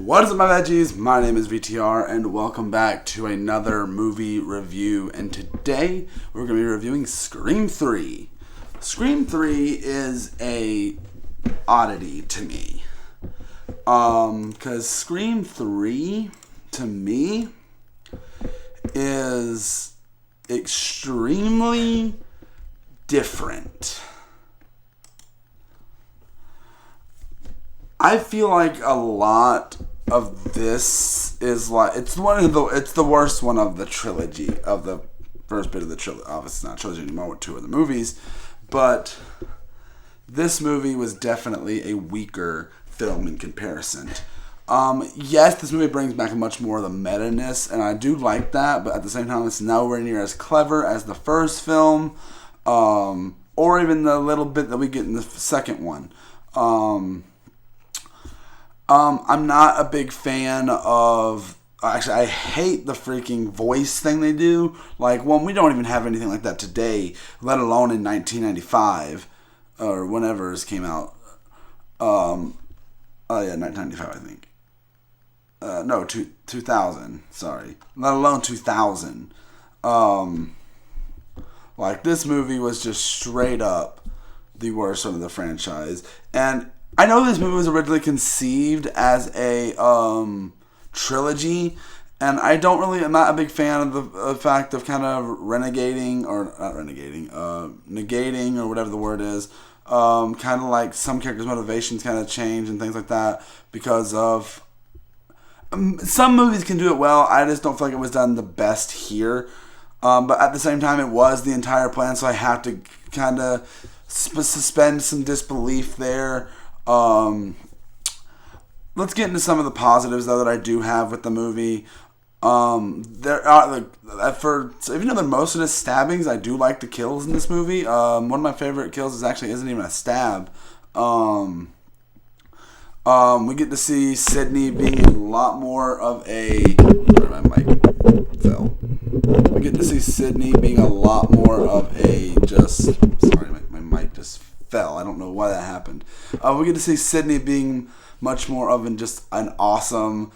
What is up, my veggies? My name is VTR, and welcome back to another movie review. And today, we're going to be reviewing Scream 3. Scream 3 is a oddity to me. Because Scream 3, to me, is extremely different. I feel like a lot of this is like it's the worst one of the trilogy, of the first bit of the trilogy. Obviously, it's not a trilogy anymore with two of the movies, but this movie was definitely a weaker film in comparison. Yes, this movie brings back much more of the meta-ness, and I do like that, but at the same time, it's nowhere near as clever as the first film, or even the little bit that we get in the second one. I'm not a big fan of... Actually, I hate the freaking voice thing they do. Like, well, we don't even have anything like that today, let alone in 1995, or whenever this came out. 1995, I think. 2000, sorry. Let alone 2000. Like, this movie was just straight up the worst one of the franchise. And I know this movie was originally conceived as a trilogy, and I'm not a big fan of the fact of kind of negating, or whatever the word is. Kind of like some characters' motivations kind of change and things like that because of... some movies can do it well. I just don't feel like it was done the best here. But at the same time, it was the entire plan, so I have to kind of suspend some disbelief there. Let's get into some of the positives though that I do have with the movie. There are even though most of the stabbings, I do like the kills in this movie. One of my favorite kills isn't even a stab. We get to see Sydney being a lot more of a... Sorry, my mic fell. We get to see Sydney being a lot more of a Sorry, my mic just fell. I don't know why that happened. We get to see Sydney being much more of an awesome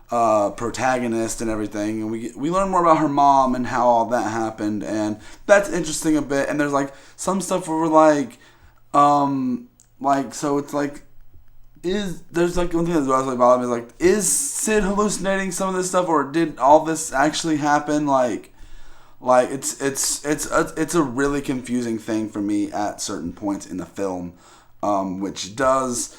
protagonist and everything, and we learn more about her mom and how all that happened, and that's interesting a bit. And there's like some stuff where we're like so it's like, there's like one thing that's really bothered me is like, is Sid hallucinating some of this stuff, or did all this actually happen? Like it's a really confusing thing for me at certain points in the film, which does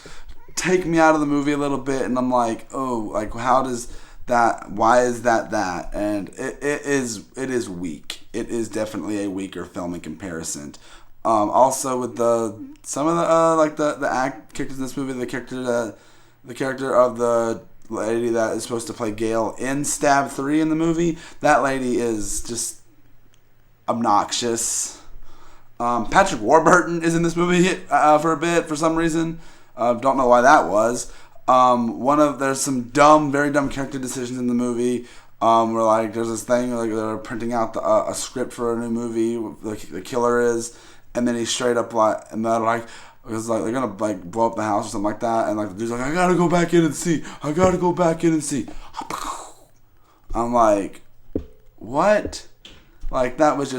take me out of the movie a little bit, and I'm like, oh, like how does that? Why is that? And it is weak. It is definitely a weaker film in comparison. Also with some of the characters in this movie, the character of the lady that is supposed to play Gail in Stab 3 in the movie, that lady is just obnoxious. Patrick Warburton is in this movie for a bit for some reason. Don't know why that was. There's some very dumb character decisions in the movie. Where like there's this thing like they're printing out a script for a new movie. The killer is, and then he's straight up like, and they're like, because like they're gonna like blow up the house or something like that, and like the dude's like, I gotta go back in and see. I'm like, what? Like that was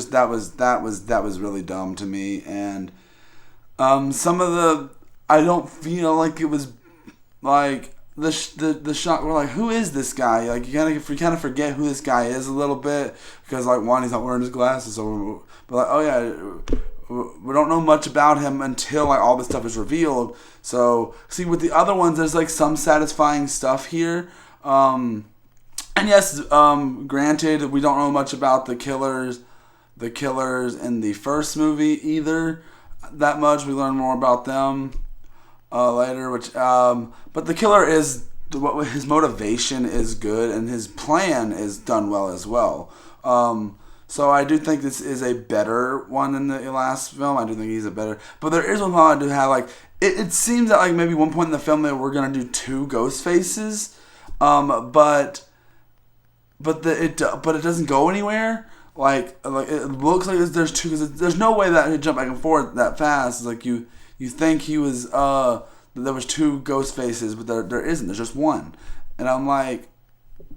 really dumb to me, and some of the, I don't feel like it was like the shot. We're like, who is this guy? Like you kind of forget who this guy is a little bit because like one, he's not wearing his glasses, so but like, oh yeah, we don't know much about him until like all this stuff is revealed. So see, with the other ones, there's like some satisfying stuff here. And yes, granted, we don't know much about the killers in the first movie either. That much, we learn more about them later. But the killer his motivation is good, and his plan is done well as well. So I do think this is a better one than the last film. I do think he's a better. But there is one problem I do have. Like it seems that like maybe one point in the film that we're gonna do two ghost faces, but it doesn't go anywhere. Like it looks like there's two, because there's no way that he'd jump back and forth that fast. It's like you think he was there was two ghost faces, but there isn't. There's just one. And I'm like,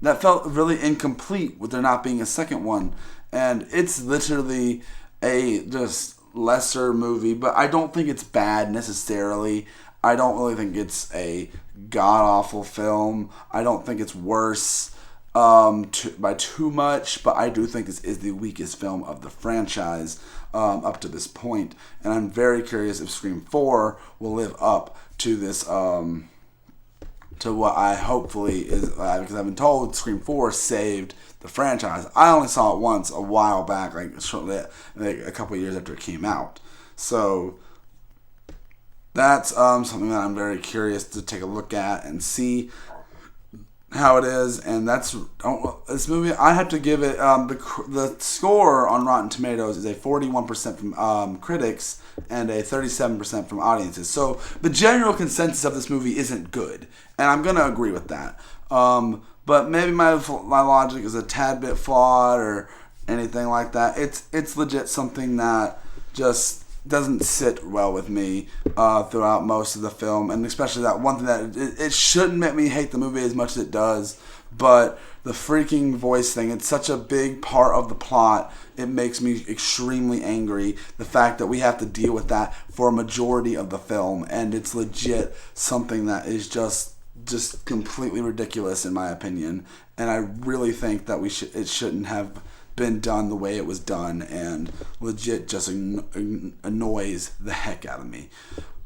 that felt really incomplete with there not being a second one. And it's literally a just lesser movie, but I don't think it's bad necessarily. I don't really think it's a god-awful film. I don't think it's worse by too much, but I do think this is the weakest film of the franchise up to this point. And I'm very curious if Scream 4 will live up to this, to what I hopefully is, because I've been told Scream 4 saved the franchise. I only saw it once a while back, shortly, a couple years after it came out. So that's something that I'm very curious to take a look at and see how it is. And that's this movie. I have to give it the score on Rotten Tomatoes is a 41% from critics and a 37% from audiences. So the general consensus of this movie isn't good, and I'm gonna agree with that. But maybe my logic is a tad bit flawed or anything like that. It's legit something that just doesn't sit well with me throughout most of the film, and especially that one thing that it shouldn't make me hate the movie as much as it does, but the freaking voice thing, it's such a big part of the plot. It makes me extremely angry, the fact that we have to deal with that for a majority of the film, and it's legit something that is just completely ridiculous in my opinion, and I really think that it shouldn't have been done the way it was done, and legit just annoys the heck out of me.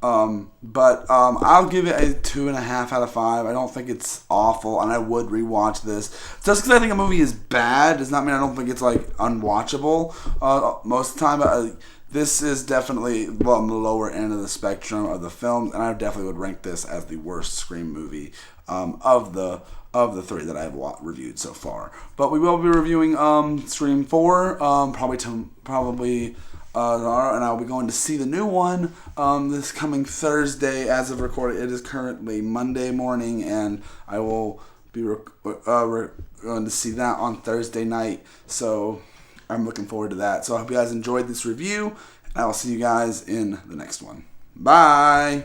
But I'll give it a 2.5 out of 5. I don't think it's awful, and I would rewatch this. Just because I think a movie is bad does not mean I don't think it's unwatchable most of the time. But this is definitely on the lower end of the spectrum of the films, and I definitely would rank this as the worst Scream movie of the 3 that I've reviewed so far. But we will be reviewing Scream 4 probably tomorrow, and I'll be going to see the new one this coming Thursday. As of recording, it is currently Monday morning, and I will be going to see that on Thursday night. So I'm looking forward to that. So I hope you guys enjoyed this review, and I will see you guys in the next one. Bye!